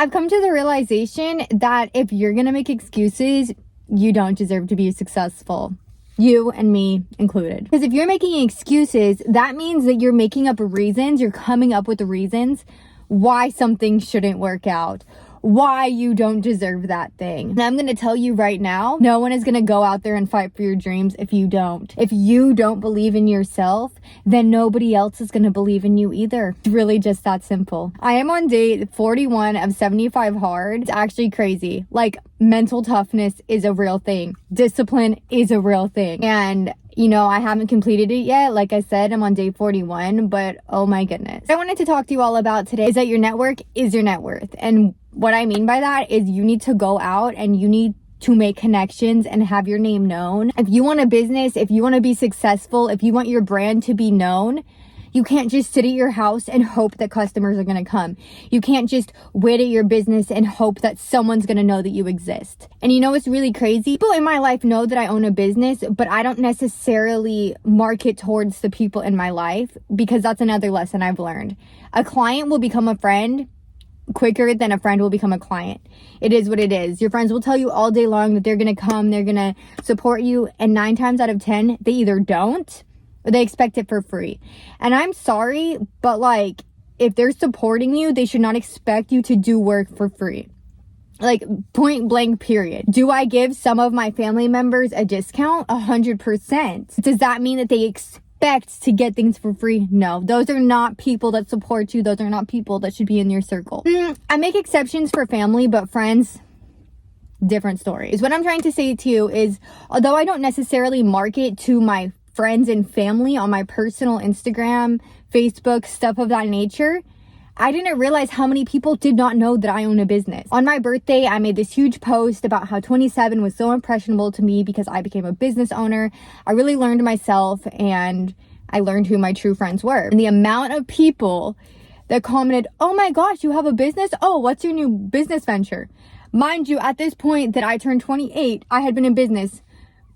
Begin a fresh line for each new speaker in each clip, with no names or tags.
I've come to the realization that if you're gonna make excuses, you don't deserve to be successful. You and me included. Because if you're making excuses, that means that you're making up reasons, you're coming up with the reasons why something shouldn't work out, why you don't deserve that thing. And I'm going to tell you right now, no one is going to go out there and fight for your dreams if you don't. If you don't believe in yourself, then nobody else is going to believe in you either. It's really just that simple. I am on day 41 of 75 hard. It's actually crazy. Like, mental toughness is a real thing. Discipline is a real thing. And you know, I haven't completed it yet. Like I said, I'm on day 41, but oh my goodness. What I wanted to talk to you all about today is that your network is your net worth. And what I mean by that is you need to go out and you need to make connections and have your name known. If you want a business, if you want to be successful, if you want your brand to be known, you can't just sit at your house and hope that customers are going to come. You can't just wait at your business and hope that someone's going to know that you exist. And you know what's really crazy? People in my life know that I own a business, but I don't necessarily market towards the people in my life, because that's another lesson I've learned. A client will become a friend quicker than a friend will become a client. It is what it is. Your friends will tell you all day long that they're going to come, they're going to support you, and 9 times out of 10, they either don't, or they expect it for free. And I'm sorry, but like, if they're supporting you, they should not expect you to do work for free. Like, point blank, period. Do I give some of my family members a discount? 100%. Does that mean that they expect to get things for free? No, those are not people that support you. Those are not people that should be in your circle. I make exceptions for family, but friends, different stories. What I'm trying to say to you is, although I don't necessarily market to my friends and family on my personal Instagram, Facebook, stuff of that nature, I didn't realize how many people did not know that I own a business. On my birthday, I made this huge post about how 27 was so impressionable to me because I became a business owner. I really learned myself and I learned who my true friends were. And the amount of people that commented, "Oh my gosh, you have a business? Oh, what's your new business venture?" Mind you, at this point that I turned 28, I had been in business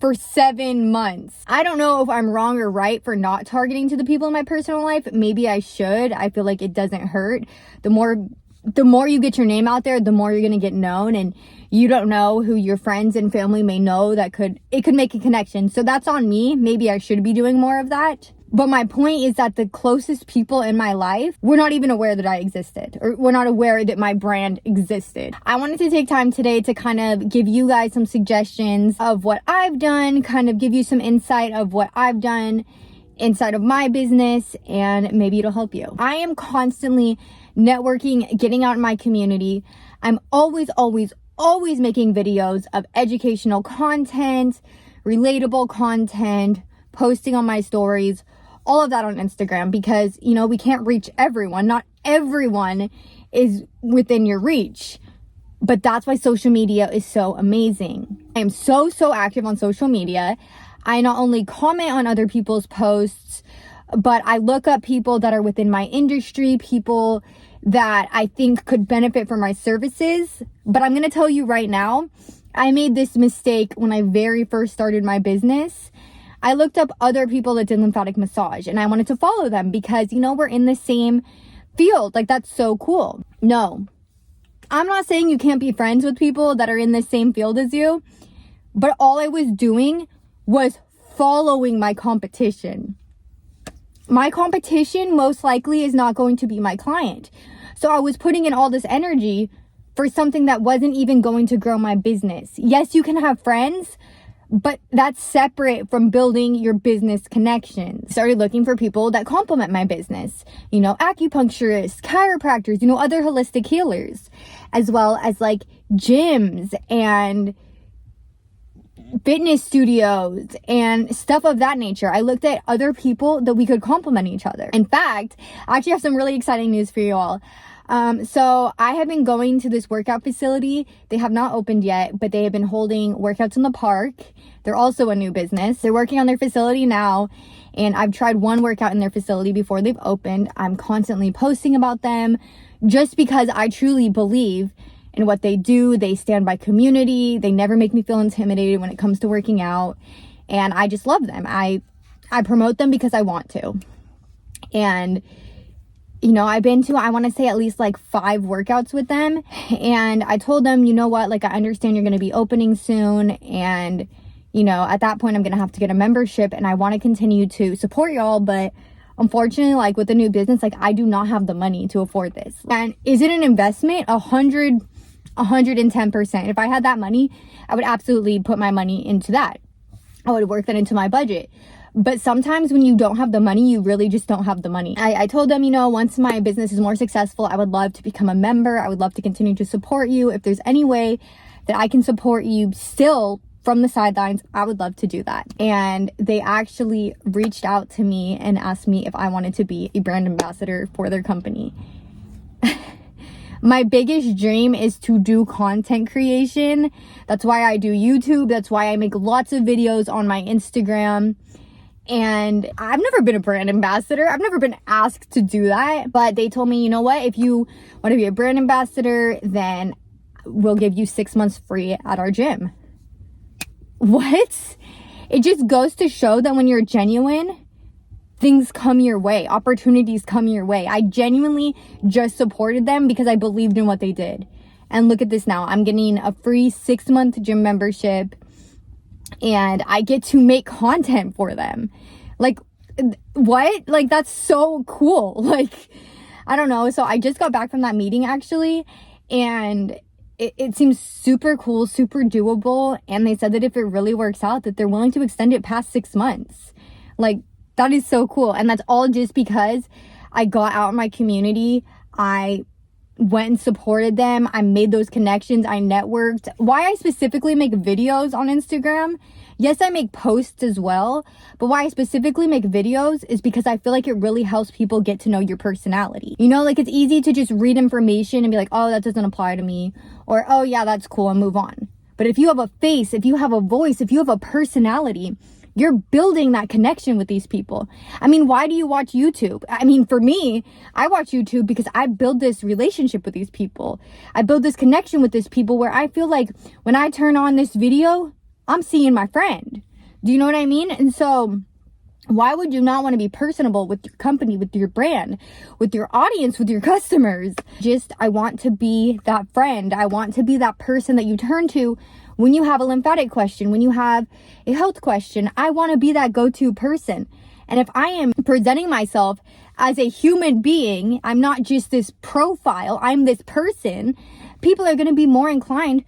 for 7 months. I don't know if I'm wrong or right for not targeting to the people in my personal life. Maybe I should. I feel like it doesn't hurt. The more you get your name out there, the more you're going to get known, and you don't know who your friends and family may know that could make a connection. So that's on me. Maybe I should be doing more of that. But my point is that the closest people in my life were not even aware that I existed, or were not aware that my brand existed. I wanted to take time today to kind of give you guys some suggestions of what I've done, kind of give you some insight of what I've done inside of my business, and maybe it'll help you. I am constantly networking, getting out in my community. I'm always making videos of educational content, relatable content, posting on my stories, all of that on Instagram, because, you know, we can't reach everyone. Not everyone is within your reach. But that's why social media is so amazing. I am so active on social media. I not only comment on other people's posts, but I look up people that are within my industry, people that I think could benefit from my services. But I'm going to tell you right now, I made this mistake when I very first started my business. I looked up other people that did lymphatic massage and I wanted to follow them because, you know, we're in the same field. Like, that's so cool. No, I'm not saying you can't be friends with people that are in the same field as you, but all I was doing was following my competition. My competition most likely is not going to be my client. So I was putting in all this energy for something that wasn't even going to grow my business. Yes, you can have friends, but that's separate from building your business connections. Started looking for people that complement my business. You know, acupuncturists, chiropractors, you know, other holistic healers, as well as like gyms and fitness studios and stuff of that nature. I looked at other people that we could complement each other. In fact, I actually have some really exciting news for you all. So I have been going to this workout facility. They have not opened yet, but they have been holding workouts in the park. They're also a new business. They're working on their facility now, and I've tried one workout in their facility before they've opened. I'm constantly posting about them just because I truly believe in what they do. They stand by community. They never make me feel intimidated when it comes to working out, and I just love them. I promote them because I want to. And you know, I've been to, I want to say at least like 5 workouts with them. And I told them, you know what, like, I understand you're going to be opening soon. And, you know, at that point, I'm going to have to get a membership, and I want to continue to support y'all. But unfortunately, like with the new business, like I do not have the money to afford this. And is it an investment? 110%. If I had that money, I would absolutely put my money into that. I would work that into my budget. But sometimes when you don't have the money, you really just don't have the money. I told them, you know, once my business is more successful, I would love to become a member. I would love to continue to support you. If there's any way that I can support you still from the sidelines, I would love to do that. And they actually reached out to me and asked me if I wanted to be a brand ambassador for their company. My biggest dream is to do content creation. That's why I do YouTube. That's why I make lots of videos on my Instagram. And I've never been a brand ambassador. I've never been asked to do that. But they told me, you know what? If you want to be a brand ambassador, then we'll give you 6 months free at our gym. What? It just goes to show that when you're genuine, things come your way. Opportunities come your way. I genuinely just supported them because I believed in what they did. And look at this now. I'm getting a free 6-month gym membership, and I get to make content for them. Like, what? Like, that's so cool. Like, I don't know. So I just got back from that meeting actually, and it seems super cool, super doable. And they said that if it really works out, that they're willing to extend it past 6 months. Like, that is so cool. And that's all just because I got out in my community. I went and supported them. I made those connections. I networked. Why I specifically make videos on Instagram, yes, I make posts as well, but why I specifically make videos is because I feel like it really helps people get to know your personality. You know, like, it's easy to just read information and be like, oh, that doesn't apply to me, or oh yeah, that's cool, and move on. But if you have a face, if you have a voice, if you have a personality, you're building that connection with these people. I mean, why do you watch YouTube? I mean, for me, I watch YouTube because I build this relationship with these people. I build this connection with these people where I feel like when I turn on this video, I'm seeing my friend. Do you know what I mean? And so why would you not want to be personable with your company, with your brand, with your audience, with your customers? I want to be that friend. I want to be that person that you turn to when you have a lymphatic question, when you have a health question. I want to be that go-to person. And if I am presenting myself as a human being, I'm not just this profile, I'm this person, people are going to be more inclined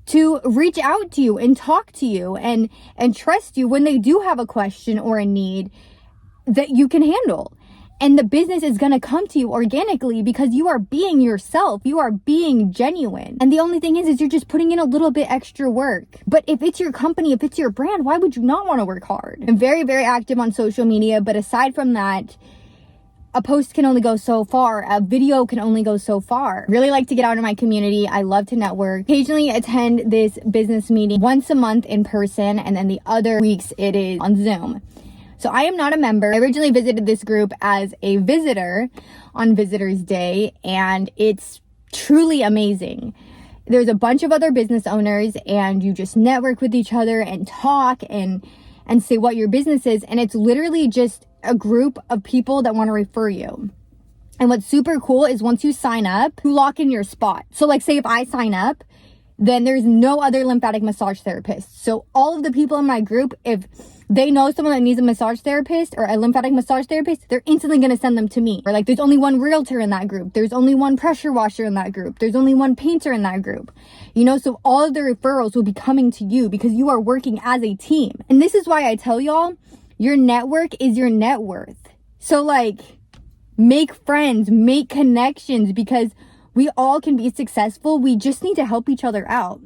to reach out to you and talk to you and trust you when they do have a question or a need that you can handle. And the business is going to come to you organically because you are being yourself. You are being genuine. And the only thing is you're just putting in a little bit extra work. But if it's your company, if it's your brand, why would you not want to work hard? I'm very, very active on social media. But aside from that, a post can only go so far. A video can only go so far. Really like to get out in my community. I love to network. Occasionally attend this business meeting once a month in person. And then the other weeks it is on Zoom. So I am not a member. I originally visited this group as a visitor on Visitors Day, and it's truly amazing. There's a bunch of other business owners, and you just network with each other and talk and say what your business is. And it's literally just a group of people that want to refer you. And what's super cool is once you sign up, you lock in your spot. So like, say if I sign up, then there's no other lymphatic massage therapist. So all of the people in my group, if they know someone that needs a massage therapist or a lymphatic massage therapist, they're instantly going to send them to me. Or like, there's only one realtor in that group. There's only one pressure washer in that group. There's only one painter in that group. You know, so all of the referrals will be coming to you because you are working as a team. And this is why I tell y'all, your network is your net worth. So like, make friends, make connections, because we all can be successful. We just need to help each other out.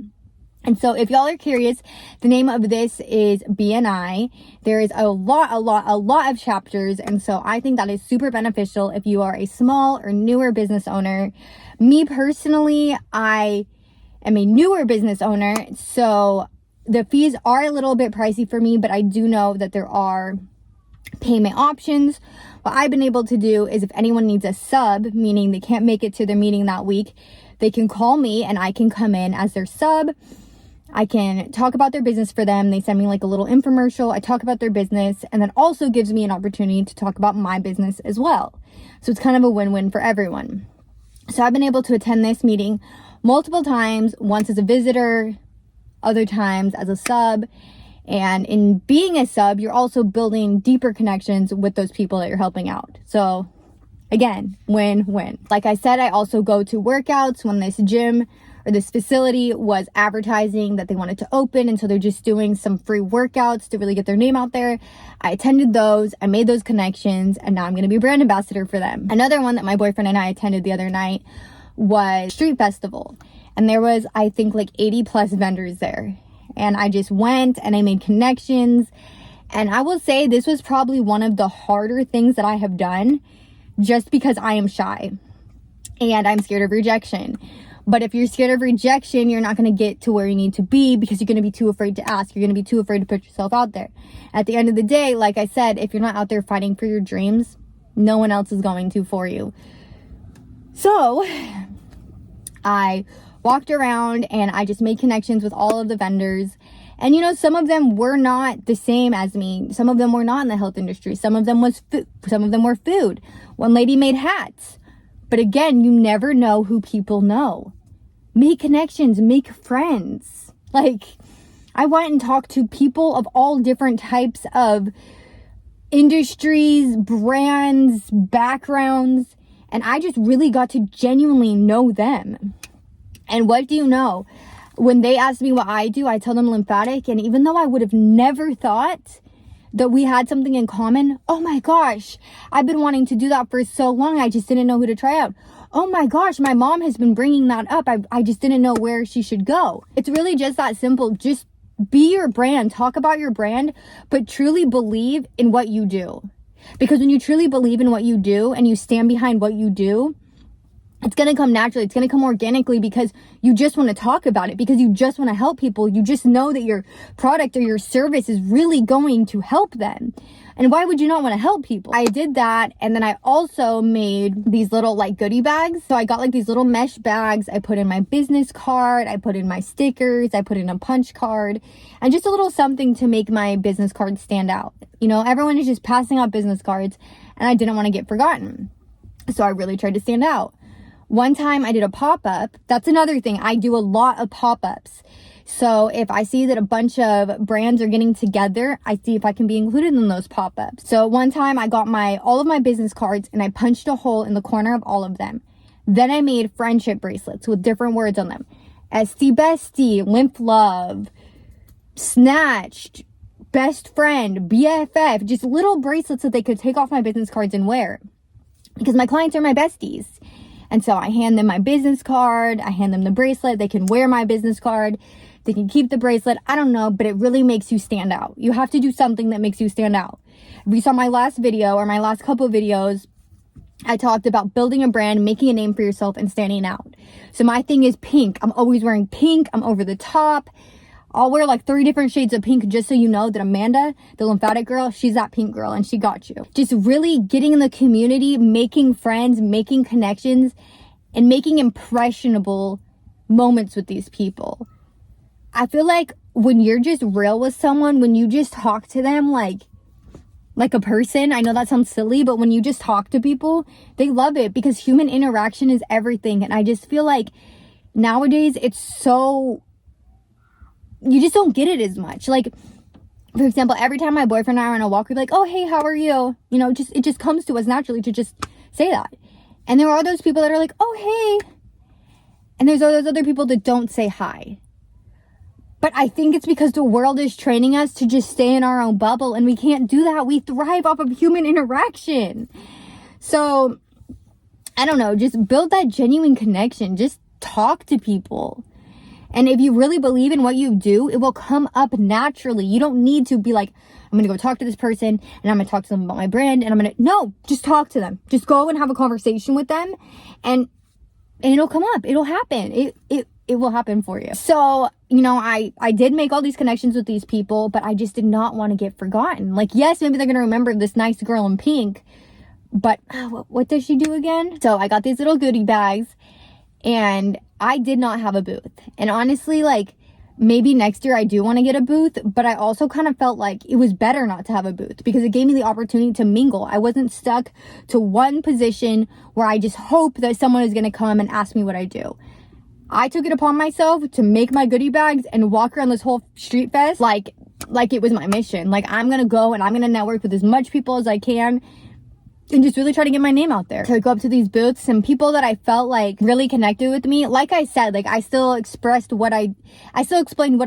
And so if y'all are curious, the name of this is BNI. There is a lot of chapters. And so I think that is super beneficial if you are a small or newer business owner. Me personally, I am a newer business owner. So the fees are a little bit pricey for me, but I do know that there are payment options. What I've been able to do is if anyone needs a sub, meaning they can't make it to their meeting that week, they can call me and I can come in as their sub. I can talk about their business for them. They send me like a little infomercial. I talk about their business, and that also gives me an opportunity to talk about my business as well. So it's kind of a win-win for everyone. So I've been able to attend this meeting multiple times, once as a visitor, other times as a sub. And in being a sub, you're also building deeper connections with those people that you're helping out. So again, win-win. Like I said, I also go to workouts when this gym or this facility was advertising that they wanted to open, and so they're just doing some free workouts to really get their name out there. I attended those, I made those connections, and now I'm going to be a brand ambassador for them. Another one that my boyfriend and I attended the other night was Street Festival, and there was, I think, like 80 plus vendors there. And I just went and I made connections. And I will say this was probably one of the harder things that I have done, just because I am shy and I'm scared of rejection. But if you're scared of rejection, you're not going to get to where you need to be, because you're going to be too afraid to ask. You're going to be too afraid to put yourself out there. At the end of the day, like I said, if you're not out there fighting for your dreams, no one else is going to for you. So I walked around and I just made connections with all of the vendors. And you know, some of them were not the same as me. Some of them were not in the health industry. Some of them were food. One lady made hats. But again, you never know who people know. Make connections, make friends. Like, I went and talked to people of all different types of industries, brands, backgrounds, and I just really got to genuinely know them. And what do you know? When they ask me what I do, I tell them lymphatic. And even though I would have never thought that we had something in common, oh my gosh, I've been wanting to do that for so long. I just didn't know who to try out. Oh my gosh, my mom has been bringing that up. I just didn't know where she should go. It's really just that simple. Just be your brand. Talk about your brand, but truly believe in what you do. Because when you truly believe in what you do and you stand behind what you do, it's going to come naturally. It's going to come organically, because you just want to talk about it, because you just want to help people. You just know that your product or your service is really going to help them. And why would you not want to help people? I did that. And then I also made these little like goodie bags. So I got like these little mesh bags. I put in my business card. I put in my stickers. I put in a punch card, and just a little something to make my business card stand out. You know, everyone is just passing out business cards, and I didn't want to get forgotten. So I really tried to stand out. One time I did a pop-up. That's another thing. I do a lot of pop-ups. So if I see that a bunch of brands are getting together, I see if I can be included in those pop-ups. So one time I got all of my business cards and I punched a hole in the corner of all of them. Then I made friendship bracelets with different words on them. ST bestie, lymph love, snatched, best friend, BFF, just little bracelets that they could take off my business cards and wear, because my clients are my besties. And so I hand them my business card, I hand them the bracelet, they can wear my business card, they can keep the bracelet, I don't know, but it really makes you stand out. You have to do something that makes you stand out. If you saw my last video or my last couple of videos, I talked about building a brand, making a name for yourself, and standing out. So my thing is pink. I'm always wearing pink, I'm over the top. I'll wear like 3 different shades of pink, just so you know that Amanda, the lymphatic girl, she's that pink girl and she got you. Just really getting in the community, making friends, making connections, and making impressionable moments with these people. I feel like when you're just real with someone, when you just talk to them like a person, I know that sounds silly, but when you just talk to people, they love it, because human interaction is everything. And I just feel like nowadays it's so, you just don't get it as much. Like, for example, every time my boyfriend and I are on a walk, we're like, oh, hey, how are you? You know, it just comes to us naturally to just say that. And there are those people that are like, oh, hey. And there's all those other people that don't say hi. But I think it's because the world is training us to just stay in our own bubble, and we can't do that. We thrive off of human interaction. So, I don't know, just build that genuine connection. Just talk to people. And if you really believe in what you do, it will come up naturally. You don't need to be like, I'm going to go talk to this person and I'm going to talk to them about my brand, and no, just talk to them. Just go and have a conversation with them, and it'll come up. It'll happen. It will happen for you. So, you know, I did make all these connections with these people, but I just did not want to get forgotten. Like, yes, maybe they're going to remember this nice girl in pink, but what does she do again? So I got these little goodie bags, and I did not have a booth. And honestly, like, maybe next year I do want to get a booth, but I also kind of felt like it was better not to have a booth because it gave me the opportunity to mingle. I wasn't stuck to one position where I just hope that someone is going to come and ask me what I do. I took it upon myself to make my goodie bags and walk around this whole street fest like it was my mission. Like, I'm going to go and I'm going to network with as much people as I can and just really try to get my name out there. To go up to these booths and people that I felt like really connected with me. Like I said, like, I still explained what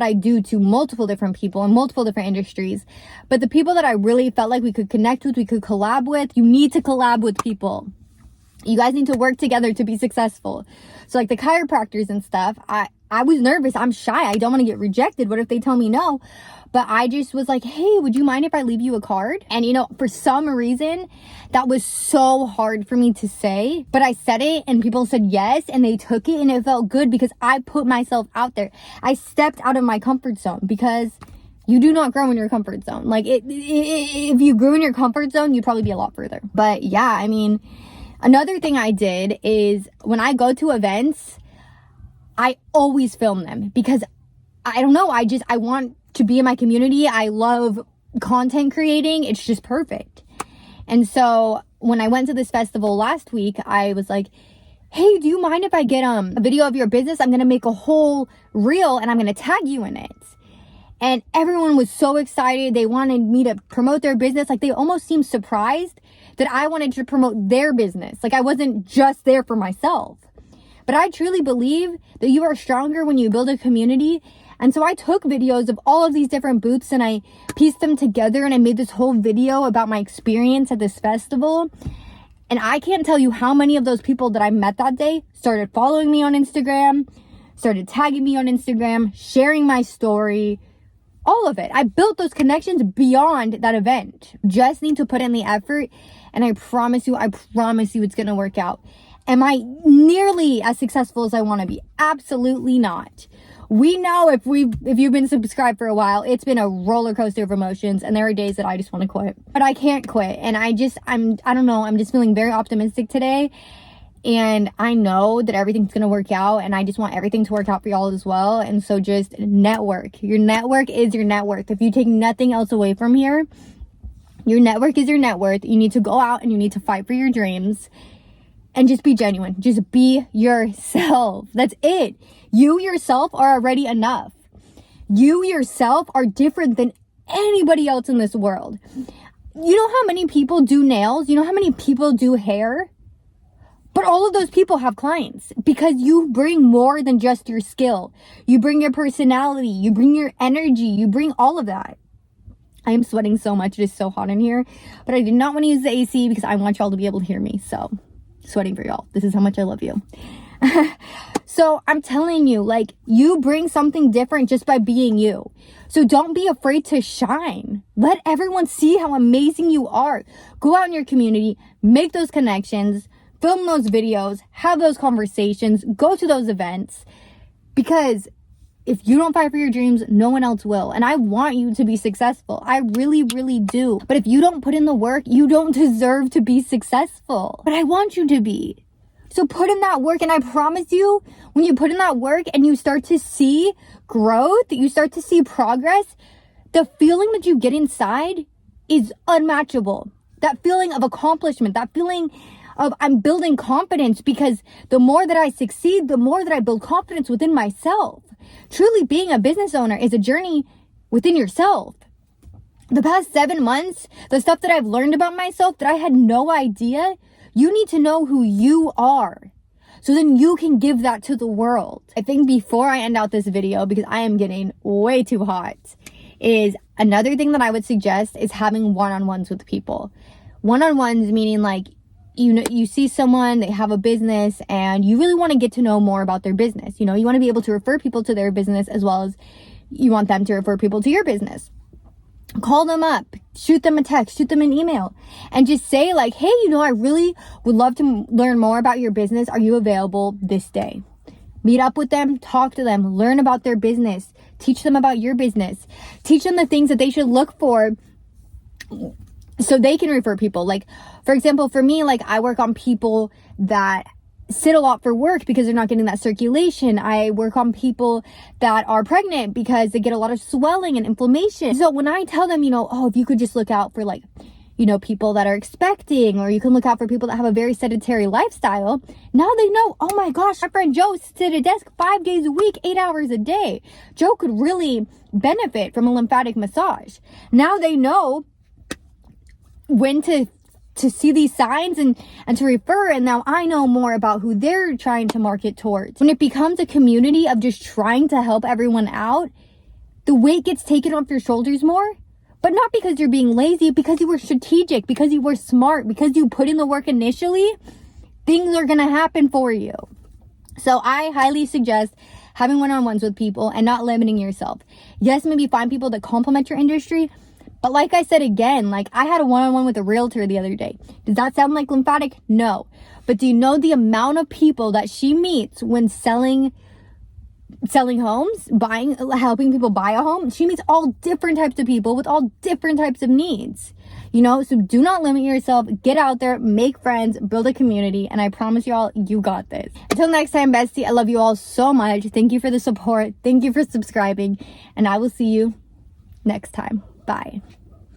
I do to multiple different people in multiple different industries. But the people that I really felt like we could connect with, we could collab with, you need to collab with people. You guys need to work together to be successful. So like the chiropractors and stuff, I was nervous. I'm shy. I don't want to get rejected. What if they tell me no? But I just was like, hey, would you mind if I leave you a card? And for some reason, that was so hard for me to say. But I said it and people said yes and they took it and it felt good because I put myself out there. I stepped out of my comfort zone because you do not grow in your comfort zone. Like if you grew in your comfort zone, you'd probably be a lot further. But yeah, another thing I did is when I go to events, I always film them because I don't know. I want to be in my community. I love content creating. It's just perfect. And so when I went to this festival last week, I was like, hey, do you mind if I get a video of your business? I'm going to make a whole reel and I'm going to tag you in it. And everyone was so excited. They wanted me to promote their business. Like, they almost seemed surprised that I wanted to promote their business. Like, I wasn't just there for myself. But I truly believe that you are stronger when you build a community. And so I took videos of all of these different booths and I pieced them together and I made this whole video about my experience at this festival. And I can't tell you how many of those people that I met that day started following me on Instagram, started tagging me on Instagram, sharing my story, all of it. I built those connections beyond that event. Just need to put in the effort. And I promise you it's going to work out. Am I nearly as successful as I want to be? Absolutely not. We know if you've been subscribed for a while, it's been a roller coaster of emotions and there are days that I just want to quit. But I can't quit. And I don't know, I'm just feeling very optimistic today. And I know that everything's going to work out and I just want everything to work out for y'all as well. And so just network. Your network is your net worth. If you take nothing else away from here, your network is your net worth. You need to go out and you need to fight for your dreams and just be genuine. Just be yourself. That's it. You yourself are already enough. You yourself are different than anybody else in this world. You know how many people do nails? You know how many people do hair? But all of those people have clients because you bring more than just your skill. You bring your personality. You bring your energy. You bring all of that. I am sweating so much. It is so hot in here. But I did not want to use the AC because I want y'all to be able to hear me. So, sweating for y'all. This is how much I love you. So I'm telling you, like, you bring something different just by being you. So don't be afraid to shine. Let everyone see how amazing you are. Go out in your community, make those connections, film those videos, have those conversations, go to those events. Because if you don't fight for your dreams, no one else will. And I want you to be successful. I really, really do. But if you don't put in the work, you don't deserve to be successful. But I want you to be. So put in that work, and I promise you, when you put in that work and you start to see growth, you start to see progress, the feeling that you get inside is unmatchable. That feeling of accomplishment, that feeling of I'm building confidence, because the more that I succeed, the more that I build confidence within myself. Truly being a business owner is a journey within yourself. The past 7 months, the stuff that I've learned about myself that I had no idea, you need to know who you are, so then you can give that to the world. I think before I end out this video, because I am getting way too hot, is another thing that I would suggest is having one-on-ones with people. One-on-ones meaning, like, you see someone, they have a business, and you really want to get to know more about their business. You want to be able to refer people to their business as well as you want them to refer people to your business. Call them up, shoot them a text, shoot them an email, and just say, like, hey, I really would love to learn more about your business. Are you available this day? Meet up with them, talk to them, learn about their business, teach them about your business, teach them the things that they should look for so they can refer people. Like, for example, for me, like, I work on people that sit a lot for work because they're not getting that circulation. I work on people that are pregnant because they get a lot of swelling and inflammation. So when I tell them, oh, if you could just look out for like, people that are expecting, or you can look out for people that have a very sedentary lifestyle. Now they know, oh my gosh, my friend Joe sits at a desk 5 days a week, 8 hours a day. Joe could really benefit from a lymphatic massage. Now they know when to see these signs and to refer, and now I know more about who they're trying to market towards. When it becomes a community of just trying to help everyone out, the weight gets taken off your shoulders more. But not because you're being lazy, because you were strategic, because you were smart, because you put in the work initially, things are going to happen for you. So I highly suggest having one-on-ones with people and not limiting yourself. Yes, maybe find people that complement your industry. But like I said again, like I had a one-on-one with a realtor the other day. Does that sound like lymphatic? No. But do you know the amount of people that she meets when selling homes, helping people buy a home? She meets all different types of people with all different types of needs, so do not limit yourself. Get out there, make friends, build a community, and I promise you all, you got this. Until next time, bestie, I love you all so much. Thank you for the support. Thank you for subscribing, and I will see you next time. Bye.